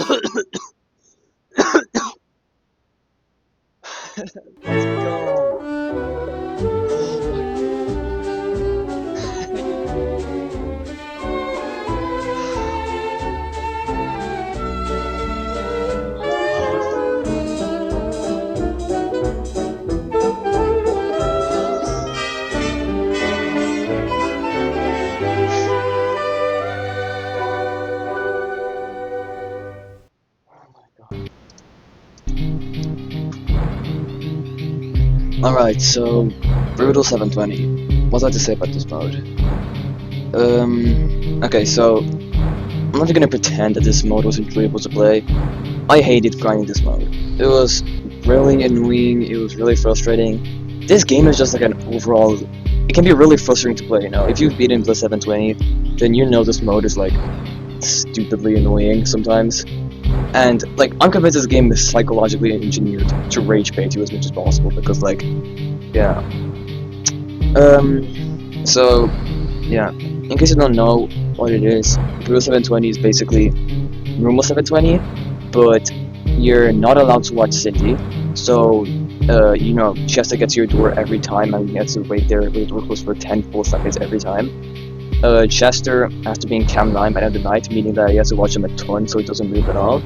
Let's go. Alright, so Brutal 720. What's I to say about this mode? Okay, so I'm not gonna pretend that this mode was enjoyable to play. I hated grinding this mode. It was really annoying, it was really frustrating. This game is just like an overall... It can be really frustrating to play, you know? If you've beaten Plus 720, then you know this mode is like stupidly annoying sometimes. And like, I'm convinced this game is psychologically engineered to rage bait you as much as possible because like, yeah. So, yeah. In case you don't know what it is, Brutal 720 is basically normal 720, but you're not allowed to watch City. So, you know, Chester gets to your door every time and you have to wait there, wait door closed for 10 full seconds every time. Chester has to be in Cam 9 by the end of the night, meaning that he has to watch him a ton so he doesn't move at all.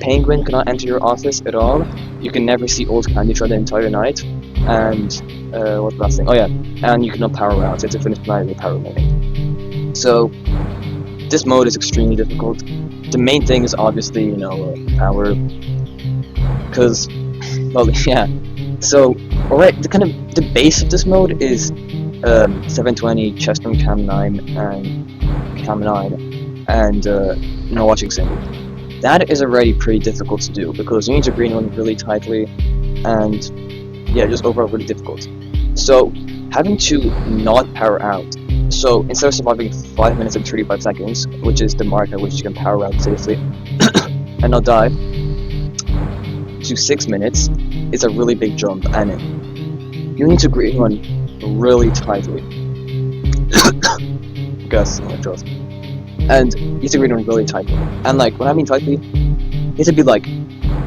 Penguin cannot enter your office at all. You can never see old candy throughout the entire night. And, what's the last thing? Oh yeah, and you cannot power out. It's a finished night with power loading. So, this mode is extremely difficult. The main thing is obviously, you know, power. Because, well, yeah. So, alright, the base of this mode is 720, Chester and Cam 9, and Cam 9, and no watching single. That is already pretty difficult to do because you need to greenrun really tightly, and yeah, just overall really difficult. So, having to not power out. So, instead of surviving 5 minutes and 35 seconds, which is the mark at which you can power out safely and not die, to 6 minutes is a really big jump, and you need to greenrun really tightly. Gus, my throat. And you need to greenrun really tightly. And like, when I mean tightly, you need to be like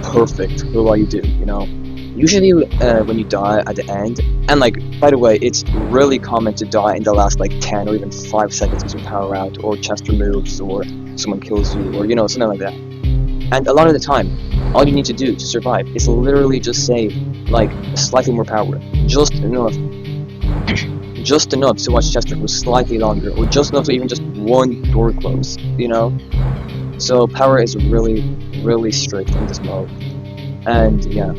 perfect for what you do, you know? Usually when you die at the end, and like, by the way, it's really common to die in the last like 10 or even 5 seconds as you power out, or Chester moves, or someone kills you, or you know, something like that. And a lot of the time, all you need to do to survive is literally just save like slightly more power, just enough to watch Chester for slightly longer, or just enough to even just one door close, you know? So power is really, really strict in this mode. And yeah.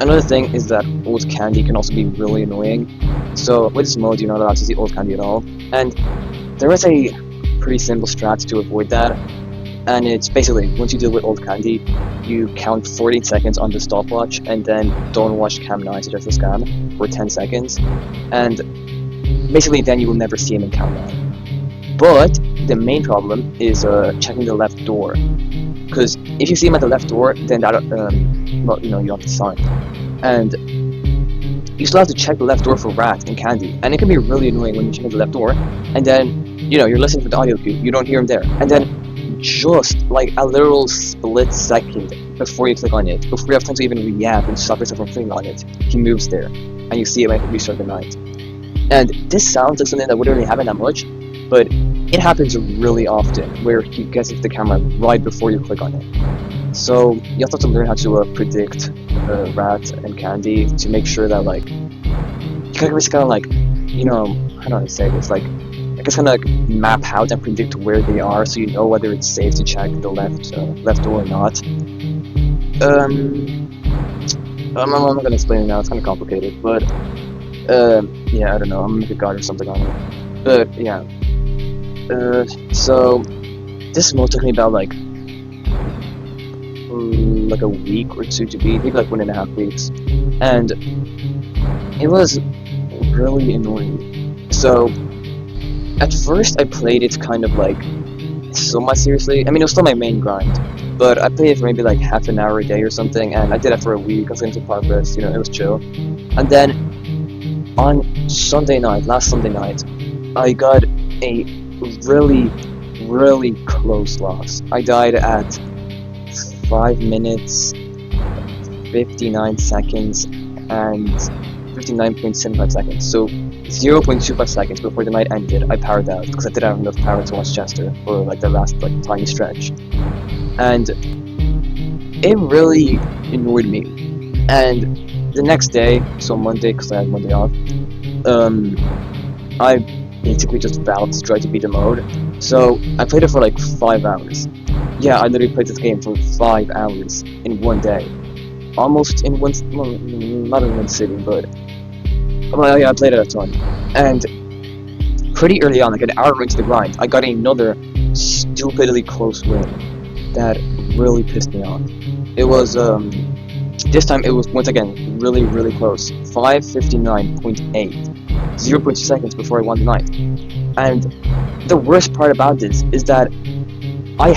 Another thing is that old candy can also be really annoying. So with this mode, you're not allowed to see old candy at all. And there is a pretty simple strat to avoid that. And it's basically, once you deal with old candy, you count 14 seconds on the stopwatch, and then don't watch Cam 9 to just a scam for 10 seconds. And basically then you will never see him in Cam 9. But the main problem is checking the left door. Because if you see him at the left door, then that, well, you know, you have to sign. And you still have to check the left door for rat and candy. And it can be really annoying when you check the left door, and then, you know, you're listening for the audio cue, you don't hear him there. And then just like a literal split second before you click on it, before you have time to even react and stop yourself from clicking on it, he moves there, and you see him at restart the night. And this sounds like something that wouldn't really happen that much, but it happens really often, where he gets into the camera right before you click on it. So you have to learn how to predict rat and candy to make sure that like you can just kind of like, you know, how do I say this, like I guess kind of like map out and predict where they are, so you know whether it's safe to check the left door or not. I'm not gonna explain it now. It's kind of complicated, but yeah, I don't know. I'm gonna make a guide or something on it. But yeah. So this mode took me about like a week or two to beat, maybe like 1.5 weeks, and it was really annoying. So at first I played it kind of like somewhat seriously. I mean, it was still my main grind, but I played it for maybe like half an hour a day or something, and I did that for a week. I was getting some progress, you know, it was chill. And then on last Sunday night, I got a really, really close loss. I died at 5 minutes, 59 seconds, and 59.75 seconds. So 0.25 seconds before the night ended, I powered out because I didn't have enough power to watch Chester for like the last like tiny stretch, and it really annoyed me. And the next day, so Monday, because I had Monday off, I basically just vowed to try to beat the mode. So I played it for like 5 hours. Yeah, I literally played this game for 5 hours in one day. Almost in one, well, not in one sitting, but well, yeah, I played it a ton. And pretty early on, like an hour into the grind, I got another stupidly close win that really pissed me off. It was this time it was once again really close, 5:59.8, 0.2 seconds before I won the night. And the worst part about this is that I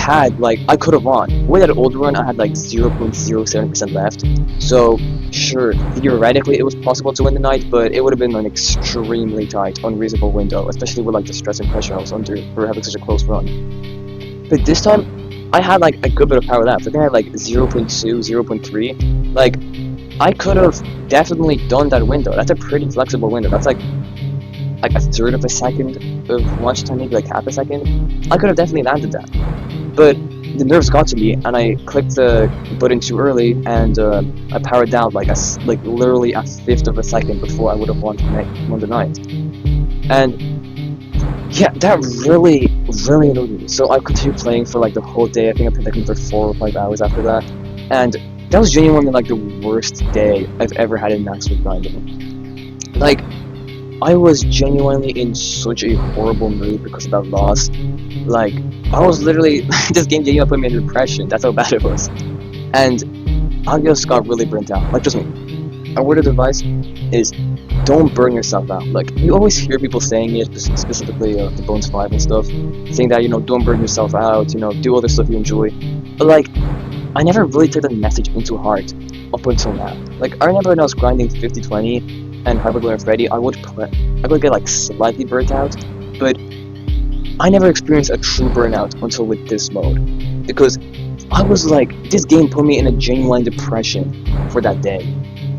could have won. With that old run, I had like 0.07% left. So, sure, theoretically it was possible to win the night, but it would have been an extremely tight, unreasonable window, especially with like the stress and pressure I was under for having such a close run. But this time, I had like a good bit of power left. I think I had like 0.2, 0.3. Like, I could have definitely done that window. That's a pretty flexible window. That's like a third of a second of watch time, maybe like half a second. I could have definitely landed that. But the nerves got to me, and I clicked the button too early, and I powered down like literally a fifth of a second before I would have won the night. And yeah, that really annoyed me. So I continued playing for like the whole day. I think I played like another 4 or 5 hours after that, and that was genuinely like the worst day I've ever had in Max with grinding. Like, I was genuinely in such a horrible mood because of that loss. Like, I was literally, this game genuinely put me in depression, that's how bad it was. And I just got really burnt out. Like, trust me, a word of advice is, don't burn yourself out. Like, you always hear people saying it, specifically the Bones 5 and stuff, saying that, you know, don't burn yourself out, you know, do other stuff you enjoy. But like, I never really took that message into heart up until now. Like, I remember when I was grinding 50-20 and Hyperglare and Freddy, I would get like slightly burnt out, but I never experienced a true burnout until with this mode, because I was like, this game put me in a genuine depression for that day.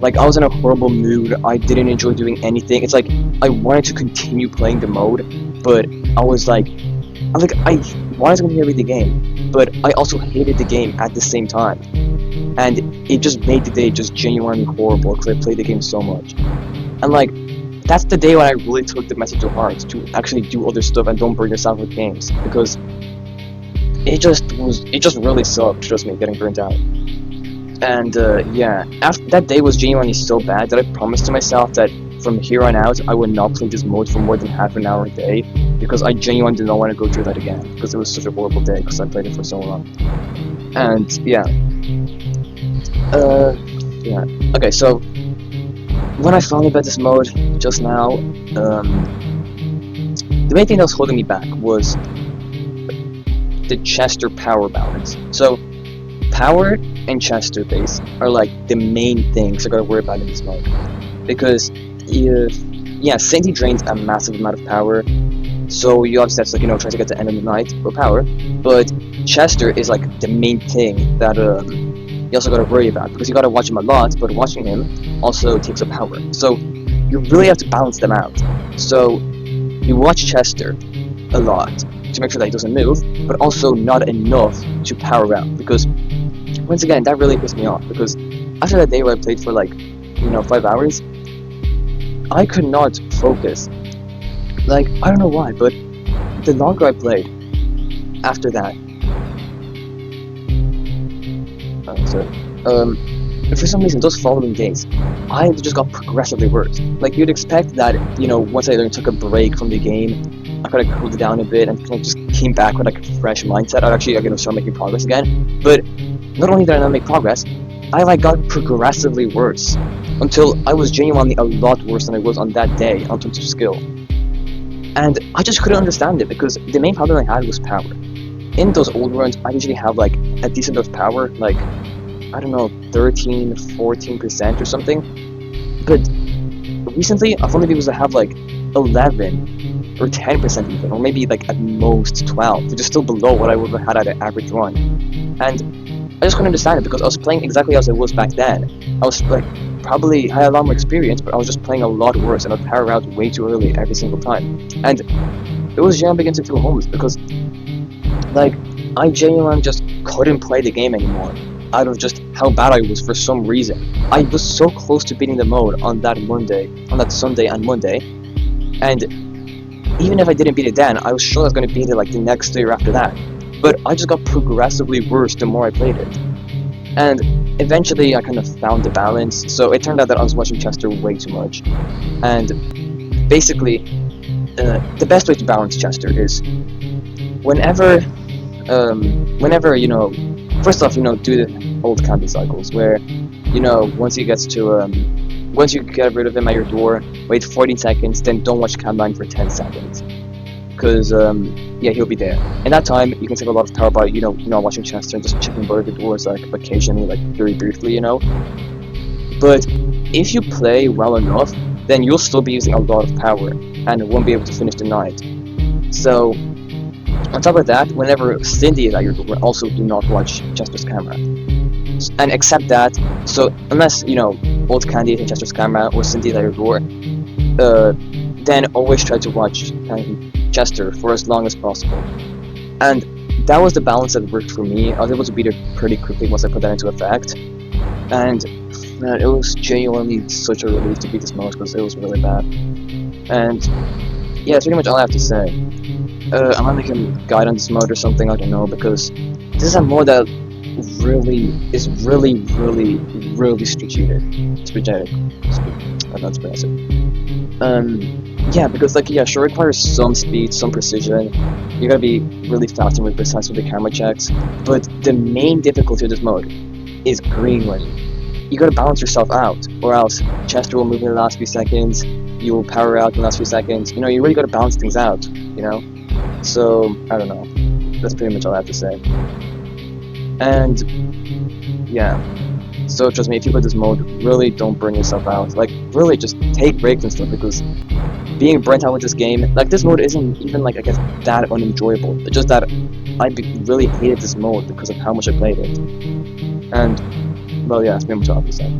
Like, I was in a horrible mood, I didn't enjoy doing anything. It's like, I wanted to continue playing the mode, but I was like, I wanted to continue the game, but I also hated the game at the same time. And it just made the day just genuinely horrible because I played the game so much. And like, that's the day when I really took the message to heart, to actually do other stuff and don't burn yourself with games, because it just really sucked, trust me, getting burnt out. And yeah, after that day was genuinely so bad that I promised to myself that from here on out I would not play this mode for more than half an hour a day, because I genuinely did not want to go through that again, because it was such a horrible day because I played it for so long. And yeah, okay, so when I finally got this mode just now, the main thing that was holding me back was the Chester power balance. So power and Chester base are like the main things I gotta worry about in this mode, because Sainty drains a massive amount of power, so you obviously have to, like, you know, try to get to the end of the night for power, but Chester is like the main thing that you also gotta worry about, because you gotta watch him a lot, but watching him also takes up power. So you really have to balance them out. So you watch Chester a lot to make sure that he doesn't move, but also not enough to power out, because once again, that really pissed me off, because after that day where I played for like, you know, 5 hours, I could not focus. Like, I don't know why, but the longer I played after that, for some reason, those following days, I just got progressively worse. Like, you'd expect that, you know, once I took a break from the game, I kind of cooled down a bit and kind of just came back with like a fresh mindset. I'd actually, you know, start making progress again. But not only did I not make progress, I like got progressively worse until I was genuinely a lot worse than I was on that day on terms of skill. And I just couldn't understand it, because the main problem I had was power. In those old runs, I usually have like a decent amount of power, like, I don't know, 13, 14% or something. But recently, I've only been able to have like 11 or 10% even, or maybe like at most 12, which is still below what I would have had at an average run. And I just couldn't understand it because I was playing exactly as it was back then. I was like, probably had a lot more experience, but I was just playing a lot worse and I'd power out way too early every single time. And it was genuinely beginning to feel homeless because, like, I genuinely just couldn't play the game anymore out of just how bad I was for some reason. I was so close to beating the mode on that Sunday and Monday, and even if I didn't beat it then, I was sure I was going to beat it like the next day or after that. But I just got progressively worse the more I played it. And eventually I kind of found the balance, so it turned out that I was watching Chester way too much. And basically, the best way to balance Chester is whenever, you know, first off, you know, do the old candy cycles where, you know, once you get rid of him at your door, wait 14 seconds, then don't watch Camline for 10 seconds. Because, yeah, he'll be there. In that time, you can save a lot of power by, you know, not watching Chester and just checking both of the doors, like, occasionally, like, very briefly, you know? But if you play well enough, then you'll still be using a lot of power, and won't be able to finish the night. So, on top of that, whenever Cindy is at your door, also do not watch Chester's camera. And accept that, so unless, you know, old Candy is in Chester's camera, or Cindy is at your door, then always try to watch Chester for as long as possible. And that was the balance that worked for me. I was able to beat it pretty quickly once I put that into effect. And man, it was genuinely such a relief to beat this mode because it was really bad. And yeah, that's pretty much all I have to say. I'm gonna make a guide on this mode or something, I don't know, because this is a mode that is really strategic. That's impressive. Yeah, because like, yeah, sure, it requires some speed, some precision. You gotta be really fast and really precise with the camera checks. But the main difficulty of this mode is greenrun. You gotta balance yourself out, or else Chester will move in the last few seconds. You will power out in the last few seconds. You know, you really gotta balance things out. You know, so I don't know. That's pretty much all I have to say. And yeah. So trust me, if you play this mode, really don't burn yourself out. Like, really just take breaks and stuff, because being burnt out with this game, like, this mode isn't even, like, I guess, that unenjoyable. It's just that I really hated this mode because of how much I played it. And, well, yeah, that's pretty much all I have to say.